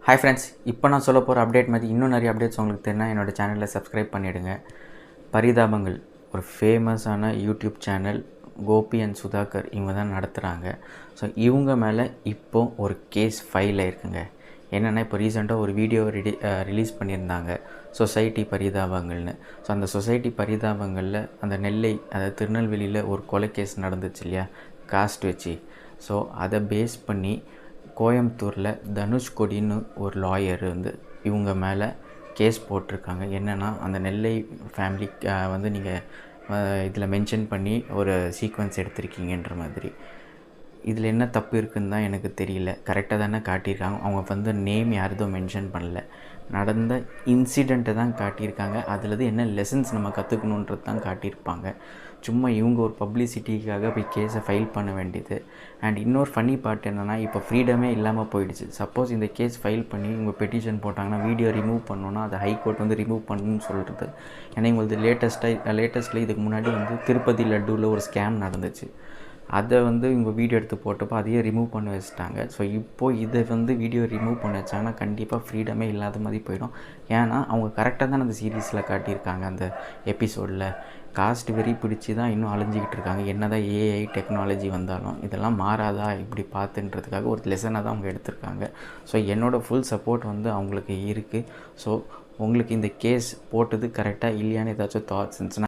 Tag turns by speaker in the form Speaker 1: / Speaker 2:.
Speaker 1: Hi friends, இப்போ நான் சொல்ல போகிற அப்டேட் மாதிரி இன்னும் நிறைய அப்டேட்ஸ் உங்களுக்கு தெரியும்னா என்னோடய சேனலில் சப்ஸ்கிரைப் பண்ணிவிடுங்க. பரிதாபங்கள் ஒரு ஃபேமஸான YouTube channel Gopi and Sudhakar இவங்க தான் நடத்துகிறாங்க. ஸோ இவங்க மேலே இப்போ ஒரு கேஸ் ஃபைல் ஆயிருக்குங்க. என்னென்னா இப்போ ரீசெண்டாக ஒரு வீடியோ ரிலீஸ் பண்ணியிருந்தாங்க, சொசைட்டி பரிதாபங்கள்னு. ஸோ அந்த சொசைட்டி பரிதாபங்களில் அந்த நெல்லை, அதாவது திருநெல்வேலியில் ஒரு கொலை கேஸ் நடந்துச்சு இல்லையா, காஸ்ட் வச்சு. ஸோ அதை பேஸ் பண்ணி கோயம்புத்தூரில் தனுஷ்கோடின்னு ஒரு லாயர் இவங்க மேலே கேஸ் போட்டிருக்காங்க. என்னென்னா அந்த நெல்லை ஃபேமிலி நீங்கள் இதில் மென்ஷன் பண்ணி ஒரு சீக்வன்ஸ் எடுத்திருக்கீங்கன்ற மாதிரி. இதில் என்ன தப்பு இருக்குதுன்னு தான் எனக்கு தெரியல. கரெக்டாக தானே காட்டியிருக்காங்க. அவங்க நேம் யாருதும் மென்ஷன் பண்ணல, நடந்த இன்சிடெண்ட்டை தான் காட்டியிருக்காங்க. அதில் என்ன லெசன்ஸ் நம்ம கற்றுக்கணுன்றது தான் காட்டியிருப்பாங்க. சும்மா இவங்க ஒரு பப்ளிசிட்டிக்காக போய் கேஸை ஃபைல் பண்ண வேண்டியது. அண்ட் இன்னொரு ஃபன்னி பார்ட் என்னென்னா, இப்போ ஃப்ரீடமே இல்லாமல் போயிடுச்சு. சப்போஸ் இந்த கேஸ் ஃபைல் பண்ணி இவங்க பெட்டிஷன் போட்டாங்கன்னா வீடியோ ரிமூவ் பண்ணோன்னா அதை ஹைகோர்ட் ரிமூவ் பண்ணணும்னு சொல்கிறது. ஏன்னா இவங்களுக்கு லேட்டஸ்ட்டில் இதுக்கு முன்னாடி திருப்பதி லட்டுவில் ஒரு ஸ்கேம் நடந்துச்சு. அதை இவங்க வீடியோ எடுத்து போட்டப்போ அதையே ரிமூவ் பண்ண வச்சுட்டாங்க. ஸோ இப்போது இதை வீடியோ ரிமூவ் பண்ண வச்சாங்கன்னா கண்டிப்பாக ஃப்ரீடமே இல்லாத மாதிரி போயிடும். ஏன்னா அவங்க கரெக்டாக தான் அந்த சீரீஸில் காட்டியிருக்காங்க. அந்த எபிசோடில் காஸ்ட் வெறி பிடிச்சி தான் இன்னும் அழிஞ்சிக்கிட்டு இருக்காங்க. என்ன தான் ஏஐ டெக்னாலஜி வந்தாலும் இதெல்லாம் மாறாதா இப்படி பார்த்துன்றதுக்காக ஒரு லெசனாக தான் அவங்க எடுத்திருக்காங்க. ஸோ என்னோடய ஃபுல் சப்போர்ட் அவங்களுக்கு இருக்குது. ஸோ உங்களுக்கு இந்த கேஸ் போட்டது கரெக்டாக இல்லையான்னு ஏதாச்சும் தாட்ஸ் இருந்துச்சுன்னா